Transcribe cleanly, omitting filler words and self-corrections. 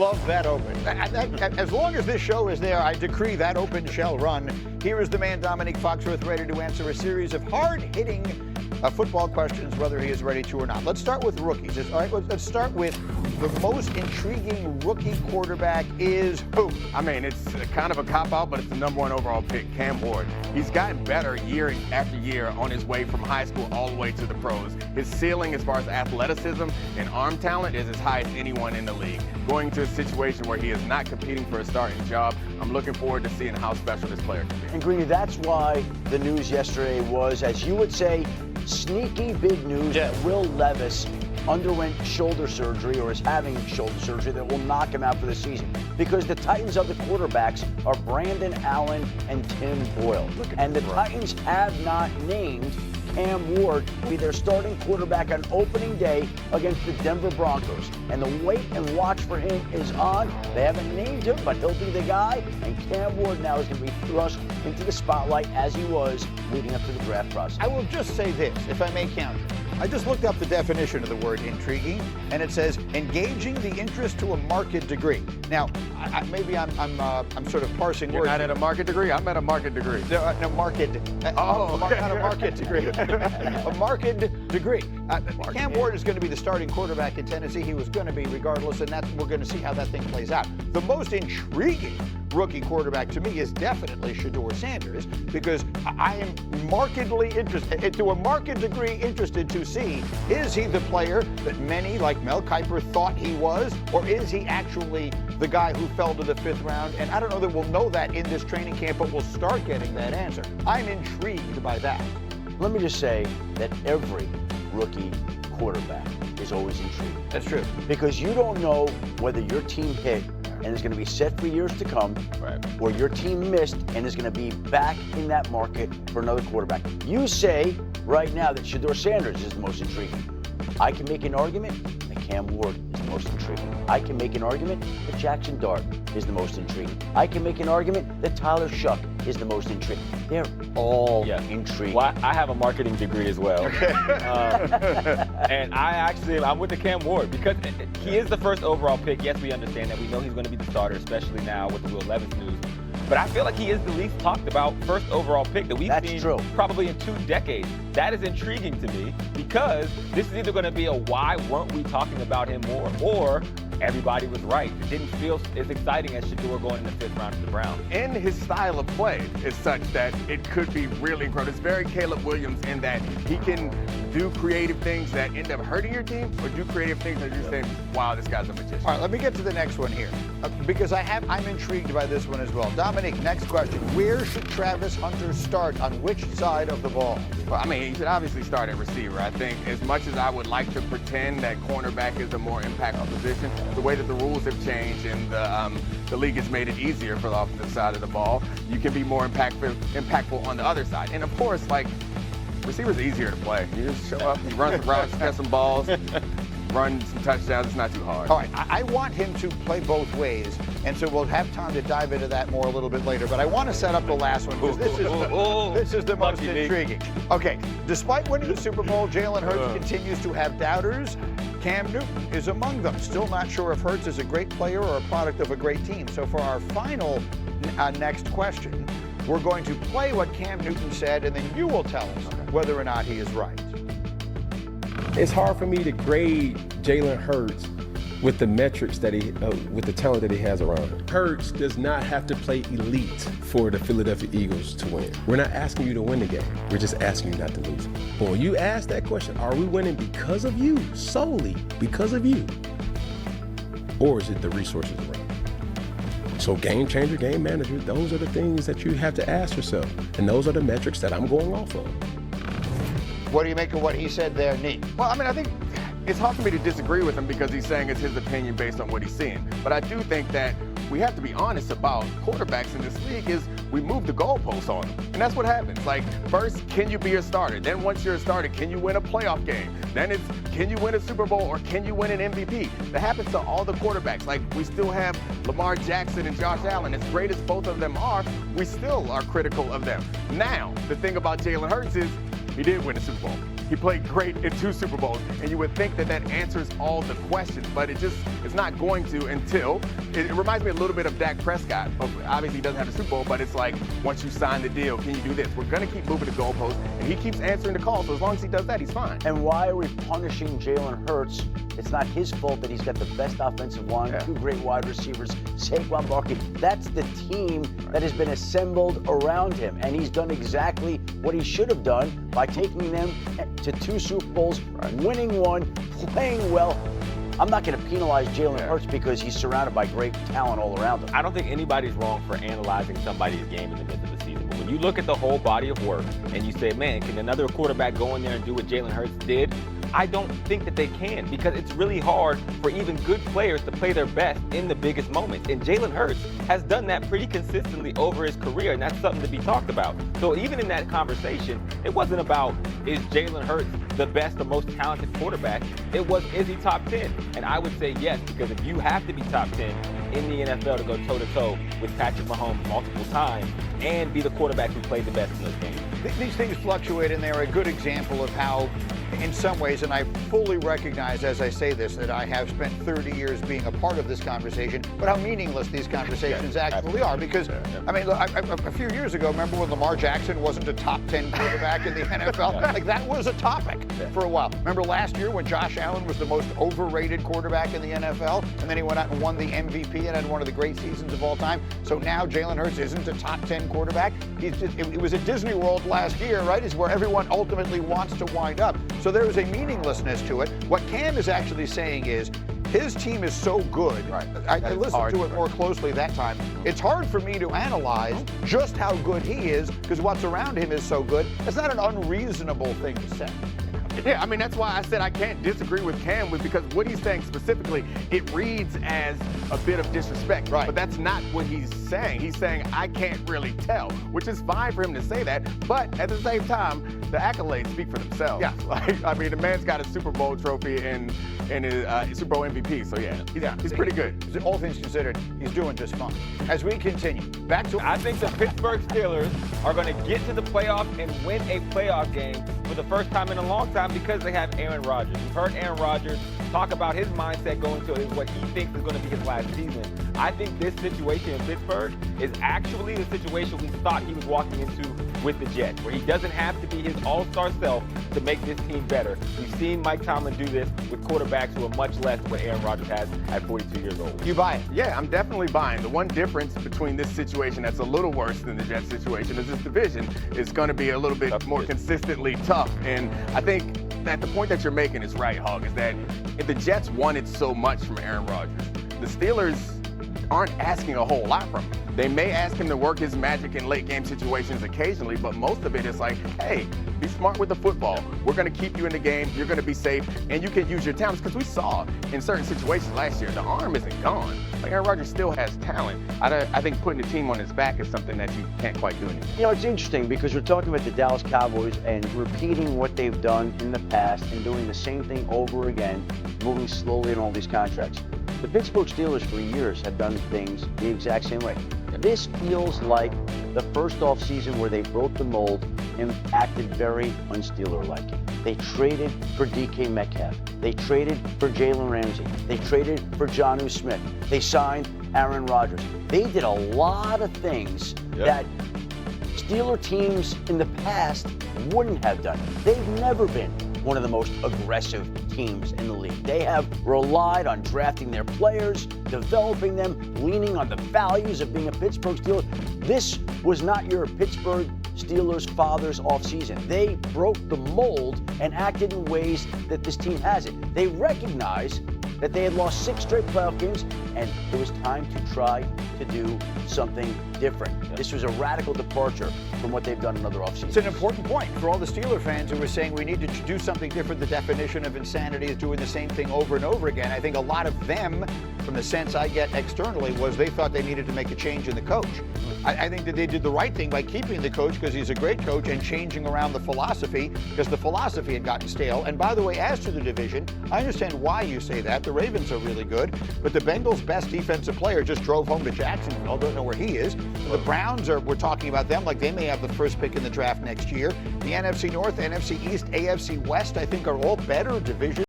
love that open. As long as this show is there, I decree that open shall run. Here is the man, Dominique Foxworth, ready to answer a series of hard-hitting football questions, whether he is ready to or not. Let's start with rookies. All right, let's start with the most intriguing rookie quarterback is who? I mean, it's kind of a cop-out, but it's the #1 overall pick, Cam Ward. He's gotten better year after year on his way from high school all the way to the pros. His ceiling as far as athleticism and arm talent is as high as anyone in the league. Going to a situation where he is not competing for a starting job, I'm looking forward to seeing how special this player can be. And Greeny, that's why the news yesterday was, as you would say, sneaky big news that Will Levis underwent shoulder surgery or is having shoulder surgery that will knock him out for the season. Because the Titans' other quarterbacks are Brandon Allen and Tim Boyle. And the Titans have not named Cam Ward to be their starting quarterback on opening day against the Denver Broncos. And the wait and watch for him is on. They haven't named him, but he'll be the guy. And Cam Ward now is going to be thrust into the spotlight as he was leading up to the draft process. I will just say this, if I may counter. I just looked up the definition of the word intriguing, and it says engaging the interest to a marked degree. Now, maybe I'm sort of parsing You're words. not at a market degree? I'm at a market degree. No, marked. Not a market degree. A marked degree. Cam Ward is going to be the starting quarterback in Tennessee. He was going to be regardless, and we're going to see how that thing plays out. The most intriguing rookie quarterback to me is definitely Shedeur Sanders, because I am markedly interested, to a marked degree interested to see, is he the player that many, like Mel Kiper, thought he was, or is he actually the guy who fell to the 5th round? And I don't know that we'll know that in this training camp, but we'll start getting that answer. I'm intrigued by that. Let me just say that every rookie quarterback is always intrigued. That's true. Because you don't know whether your team hit and is going to be set for years to come, Right. or your team missed and is going to be back in that market for another quarterback. You say right now that Shedeur Sanders is the most intriguing. I can make an argument that Cam Ward is the most intriguing. I can make an argument that Jackson Dart is the most intriguing. I can make an argument that Tyler Shuck is the most intriguing. They're all intriguing. Well, I have a marketing degree as well. And I'm with the Cam Ward because he is the first overall pick. Yes, we understand that. We know he's going to be the starter, especially now with the Will Levis news. But I feel like he is the least talked about first overall pick that we've seen probably in 2 decades. That is intriguing to me because this is either going to be a why weren't we talking about him more, or everybody was right. It didn't feel as exciting as Shedeur going in the 5th round to the Browns. And his style of play is such that it could be really incredible. It's very Caleb Williams in that he can do creative things that end up hurting your team, or do creative things that you're saying, wow, this guy's a magician. All right, let me get to the next one here, because I'm intrigued by this one as well. Dominique, next question. Where should Travis Hunter start, on which side of the ball? Well, I mean, he should obviously start at receiver. I think as much as I would like to pretend that cornerback is a more impactful position, the way that the rules have changed and the league has made it easier for the offensive side of the ball, you can be more impactful on the other side. And of course, like, receivers are easier to play. You just show up, you run some routes, catch some balls, run some touchdowns. It's not too hard. All right, I want him to play both ways, and so we'll have time to dive into that more a little bit later. But I want to set up the last one, because this is the most intriguing. Okay, despite winning the Super Bowl, Jalen Hurts continues to have doubters. Cam Newton is among them. Still not sure if Hurts is a great player or a product of a great team. So for our final next question, we're going to play what Cam Newton said, and then you will tell us whether or not he is right. It's hard for me to grade Jalen Hurts with the metrics that with the talent that he has around him. Hurts does not have to play elite for the Philadelphia Eagles to win. We're not asking you to win the game. We're just asking you not to lose it. But when you ask that question, are we winning because of you, solely because of you? Or is it the resources around you? So game changer, game manager, those are the things that you have to ask yourself. And those are the metrics that I'm going off of. What do you make of what he said there, Nick? Well, I mean, I think it's hard for me to disagree with him because he's saying it's his opinion based on what he's seeing. But I do think that we have to be honest about quarterbacks in this league is we move the goalposts on them. And that's what happens. Like, first, can you be a starter? Then once you're a starter, can you win a playoff game? Then it's, can you win a Super Bowl or can you win an MVP? That happens to all the quarterbacks. Like, we still have Lamar Jackson and Josh Allen. As great as both of them are, we still are critical of them. Now, the thing about Jalen Hurts is he did win a Super Bowl. He played great in 2 Super Bowls, and you would think that that answers all the questions, but it's not going to until it reminds me a little bit of Dak Prescott. Obviously, he doesn't have a Super Bowl, but it's like once you sign the deal, can you do this? We're going to keep moving the goalposts, and he keeps answering the call. So as long as he does that, he's fine. And why are we punishing Jalen Hurts? It's not his fault that he's got the best offensive line, 2 great wide receivers, Saquon Barkley. That's the team that has been assembled around him, and he's done exactly what he should have done by taking them to 2 Super Bowls, winning 1, playing well. I'm not going to penalize Jalen Hurts because he's surrounded by great talent all around him. I don't think anybody's wrong for analyzing somebody's game in the midst of the season. But when you look at the whole body of work and you say, man, can another quarterback go in there and do what Jalen Hurts did? I don't think that they can, because it's really hard for even good players to play their best in the biggest moments. And Jalen Hurts has done that pretty consistently over his career, and that's something to be talked about. So even in that conversation, it wasn't about, is Jalen Hurts the best or most talented quarterback? It was, is he top 10? And I would say yes, because if you have to be top 10 in the NFL to go toe-to-toe with Patrick Mahomes multiple times and be the quarterback who played the best in those games. These things fluctuate, and they're a good example of how, in some ways, and I fully recognize as I say this that I have spent 30 years being a part of this conversation, but how meaningless these conversations actually are. Because, I mean, a few years ago, remember when Lamar Jackson wasn't a top 10 quarterback in the NFL? Like, that was a topic for a while. Remember last year when Josh Allen was the most overrated quarterback in the NFL, and then he went out and won the MVP and had one of the great seasons of all time? So now Jalen Hurts isn't a top 10 quarterback. It was at Disney World last year, right, is where everyone ultimately wants to wind up. So there is a meaninglessness to it. What Cam is actually saying is his team is so good. Right. I listened to it more closely that time. It's hard for me to analyze just how good he is because what's around him is so good. It's not an unreasonable thing to say. Yeah, I mean, that's why I said I can't disagree with Cam, because what he's saying specifically, it reads as a bit of disrespect. Right. But that's not what he's saying. He's saying, I can't really tell, which is fine for him to say that. But at the same time, the accolades speak for themselves. Yeah. Like, I mean, the man's got a Super Bowl trophy and his Super Bowl MVP. So, he's pretty good. All things considered, he's doing just fine. As we continue, back to... I think the Pittsburgh Steelers are going to get to the playoffs and win a playoff game for the first time in a long time because they have Aaron Rodgers. We've heard Aaron Rodgers talk about his mindset going to what he thinks is going to be his last season. I think this situation in Pittsburgh is actually the situation we thought he was walking into with the Jets, where he doesn't have to be his all-star self to make this team better. We've seen Mike Tomlin do this with quarterbacks who are much less than what Aaron Rodgers has at 42 years old. You buy it? Yeah, I'm definitely buying. The one difference between this situation that's a little worse than the Jets situation is this division is going to be a little bit more consistently tough. And I think that the point that you're making is right, Hog, is that if the Jets wanted so much from Aaron Rodgers, the Steelers aren't asking a whole lot from him. They may ask him to work his magic in late game situations occasionally, but most of it is like, hey, be smart with the football. We're going to keep you in the game. You're going to be safe, and you can use your talents. Because we saw in certain situations last year, the arm isn't gone. Like, Aaron Rodgers still has talent. I think putting the team on his back is something that you can't quite do anymore. You know, it's interesting because we're talking about the Dallas Cowboys and repeating what they've done in the past and doing the same thing over again, moving slowly in all these contracts. The Pittsburgh Steelers for years have done things the exact same way. This feels like the first offseason where they broke the mold and acted very un-Steeler-like. They traded for DK Metcalf. They traded for Jalen Ramsey. They traded for Jonnu Smith. They signed Aaron Rodgers. They did a lot of things that Steeler teams in the past wouldn't have done. They've never been one of the most aggressive teams in the league. They have relied on drafting their players, developing them, leaning on the values of being a Pittsburgh Steeler. This was not your Pittsburgh Steelers father's offseason. They broke the mold and acted in ways that this team hasn't. They recognized that they had lost 6 straight playoff games, and it was time to try to do something different. This was a radical departure from what they've done in other offseasons. It's an important point for all the Steeler fans who were saying we need to do something different. The definition of insanity is doing the same thing over and over again. I think a lot of them, from the sense I get externally, was they thought they needed to make a change in the coach. I think that they did the right thing by keeping the coach because he's a great coach and changing around the philosophy because the philosophy had gotten stale. And by the way, as to the division, I understand why you say that. The Ravens are really good, but the Bengals best defensive player just drove home to Jacksonville. Don't know where he is. The Browns we're talking about them like they may have the first pick in the draft next year. The NFC North, NFC East, AFC West, I think are all better divisions.